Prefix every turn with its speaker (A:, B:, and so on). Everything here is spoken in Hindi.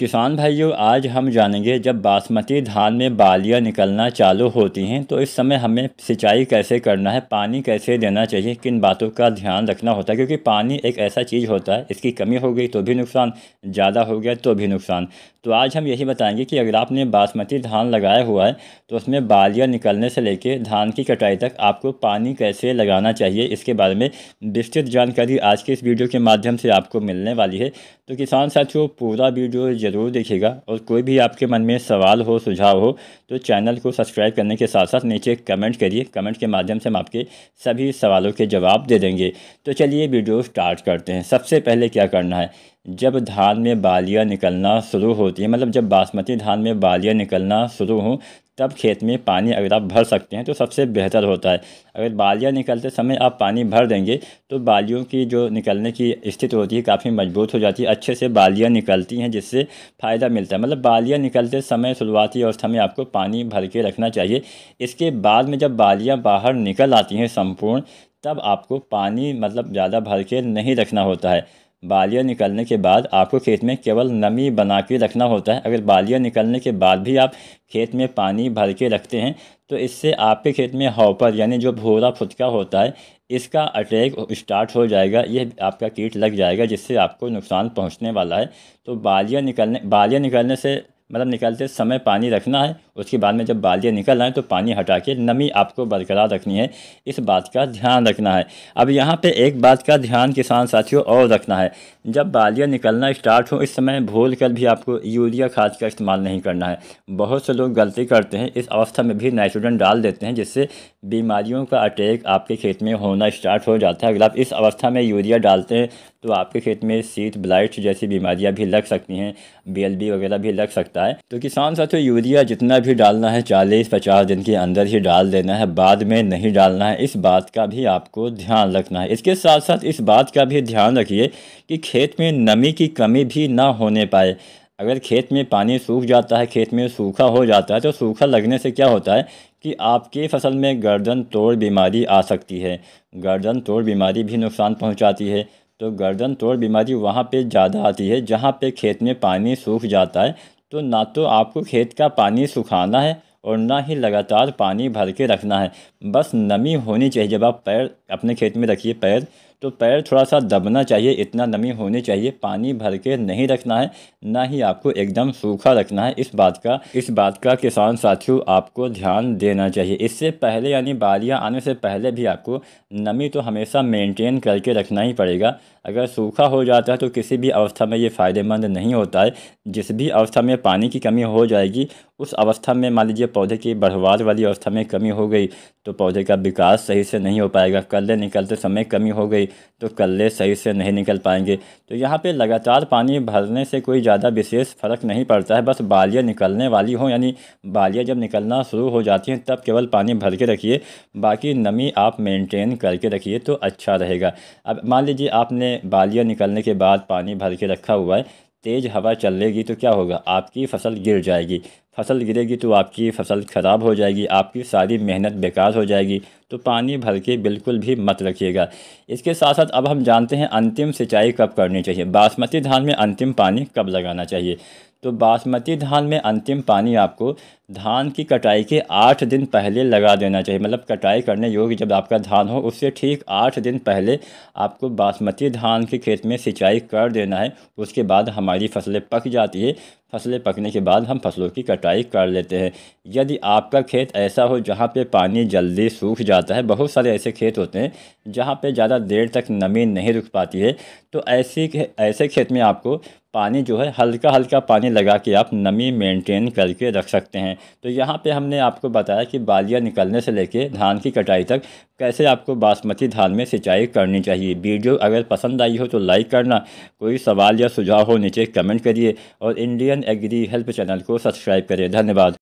A: किसान भाइयों, आज हम जानेंगे जब बासमती धान में बालियां निकलना चालू होती हैं तो इस समय हमें सिंचाई कैसे करना है, पानी कैसे देना चाहिए, किन बातों का ध्यान रखना होता है। क्योंकि पानी एक ऐसा चीज़ होता है, इसकी कमी हो गई तो भी नुकसान, ज़्यादा हो गया तो भी नुकसान। तो आज हम यही बताएंगे कि अगर आपने बासमती धान लगाया हुआ है तो उसमें बालियां निकलने से लेकर धान की कटाई तक आपको पानी कैसे लगाना चाहिए, इसके बारे में विस्तृत जानकारी आज के इस वीडियो के माध्यम से आपको मिलने वाली है। तो किसान साथियों, पूरा वीडियो ज़रूर देखिएगा और कोई भी आपके मन में सवाल हो, सुझाव हो तो चैनल को सब्सक्राइब करने के साथ साथ नीचे कमेंट करिए। कमेंट के माध्यम से हम आपके सभी सवालों के जवाब दे देंगे। तो चलिए वीडियो स्टार्ट करते हैं। सबसे पहले क्या करना है, जब धान में बालियां निकलना शुरू होती है, मतलब जब बासमती धान में बालियां निकलना शुरू हों तब खेत में पानी अगर आप भर सकते हैं तो सबसे बेहतर होता है। अगर बालियां निकलते समय आप पानी भर देंगे तो बालियों की जो निकलने की स्थिति होती है काफ़ी मजबूत हो जाती है, अच्छे से बालियां निकलती हैं, जिससे फ़ायदा मिलता है। मतलब बालियां निकलते समय शुरुआती अवस्था में आपको पानी भर के रखना चाहिए। इसके बाद में जब बालियां बाहर निकल आती हैं संपूर्ण, तब आपको पानी मतलब ज़्यादा भर के नहीं रखना होता है। बालियां निकलने के बाद आपको खेत में केवल नमी बना के रखना होता है। अगर बालियां निकलने के बाद भी आप खेत में पानी भर के रखते हैं तो इससे आपके खेत में हॉपर यानी जो भूरा फुदका होता है, इसका अटैक स्टार्ट हो जाएगा, ये आपका कीट लग जाएगा, जिससे आपको नुकसान पहुंचने वाला है। तो बालियां निकलने से मतलब निकलते समय पानी रखना है। उसके बाद में जब बालियां निकल आए तो पानी हटा के नमी आपको बरकरार रखनी है, इस बात का ध्यान रखना है। अब यहाँ पे एक बात का ध्यान किसान साथियों और रखना है, जब बालियां निकलना स्टार्ट हो इस समय भूल कर भी आपको यूरिया खाद का इस्तेमाल नहीं करना है। बहुत से लोग गलती करते हैं, इस अवस्था में भी नाइट्रोजन डाल देते हैं, जिससे बीमारियों का अटैक आपके खेत में होना स्टार्ट हो जाता है। अगर आप इस अवस्था में यूरिया डालते हैं तो आपके खेत में सीड ब्लाइट जैसी बीमारियां भी लग सकती हैं, BLB वगैरह भी लग सकता है। तो किसान साथियों, यूरिया जितना भी डालना है 40-50 दिन के अंदर ही डाल देना है, बाद में नहीं डालना है। इस बात का भी आपको ध्यान रखना है। इसके साथ साथ इस बात का भी ध्यान रखिए कि खेत में नमी की कमी भी ना होने पाए। अगर खेत में पानी सूख जाता है, खेत में सूखा हो जाता है, तो सूखा लगने से क्या होता है कि आपकी फसल में गर्दन तोड़ बीमारी आ सकती है। गर्दन तोड़ बीमारी भी नुकसान पहुंचाती है। तो गर्दन तोड़ बीमारी वहाँ पे ज़्यादा आती है जहाँ पे खेत में पानी सूख जाता है। तो ना तो आपको खेत का पानी सुखाना है और ना ही लगातार पानी भर के रखना है, बस नमी होनी चाहिए। जब आप पैर अपने खेत में रखिए पैर, तो पैर थोड़ा सा दबना चाहिए, इतना नमी होनी चाहिए। पानी भर के नहीं रखना है, ना ही आपको एकदम सूखा रखना है। इस बात का किसान साथियों आपको ध्यान देना चाहिए। इससे पहले यानी बालियां आने से पहले भी आपको नमी तो हमेशा मेंटेन करके रखना ही पड़ेगा। अगर सूखा हो जाता है तो किसी भी अवस्था में ये फ़ायदेमंद नहीं होता है। जिस भी अवस्था में पानी की कमी हो जाएगी, उस अवस्था में मान लीजिए पौधे की बढ़वार वाली अवस्था में कमी हो गई तो पौधे का विकास सही से नहीं हो पाएगा। कल्ले निकलते समय कमी हो गई तो कल्ले सही से नहीं निकल पाएंगे। तो यहाँ पे लगातार पानी भरने से कोई ज़्यादा विशेष फ़र्क नहीं पड़ता है। बस बालियाँ निकलने वाली हों, यानी बालियाँ जब निकलना शुरू हो जाती हैं तब केवल पानी भर के रखिए, बाकी नमी आप मेंटेन करके रखिए तो अच्छा रहेगा। अब मान लीजिए आपने बालियाँ निकलने के बाद पानी भर के रखा हुआ है, तेज़ हवा चलेगी तो क्या होगा, आपकी फसल गिर जाएगी। फसल गिरेगी तो आपकी फसल ख़राब हो जाएगी, आपकी सारी मेहनत बेकार हो जाएगी। तो पानी भर के बिल्कुल भी मत रखिएगा। इसके साथ साथ अब हम जानते हैं अंतिम सिंचाई कब करनी चाहिए, बासमती धान में अंतिम पानी कब लगाना चाहिए। तो बासमती धान में अंतिम पानी आपको धान की कटाई के 8 दिन पहले लगा देना चाहिए। मतलब कटाई करने योग्य जब आपका धान हो उससे ठीक 8 दिन पहले आपको बासमती धान के खेत में सिंचाई कर देना है। उसके बाद हमारी फसलें पक जाती है, फसलें पकने के बाद हम फसलों की कटाई कर लेते हैं। यदि आपका खेत ऐसा हो जहाँ पे पानी जल्दी सूख जाता है, बहुत सारे ऐसे खेत होते हैं जहाँ पे ज़्यादा देर तक नमी नहीं रुक पाती है, तो ऐसे खेत में आपको पानी जो है हल्का हल्का पानी लगा के आप नमी मेंटेन करके रख सकते हैं। तो यहाँ पे हमने आपको बताया कि बालियाँ निकलने से लेके धान की कटाई तक कैसे आपको बासमती धान में सिंचाई करनी चाहिए। वीडियो अगर पसंद आई हो तो लाइक करना, कोई सवाल या सुझाव हो नीचे कमेंट करिए और इंडियन एग्री हेल्प चैनल को सब्सक्राइब करें। धन्यवाद।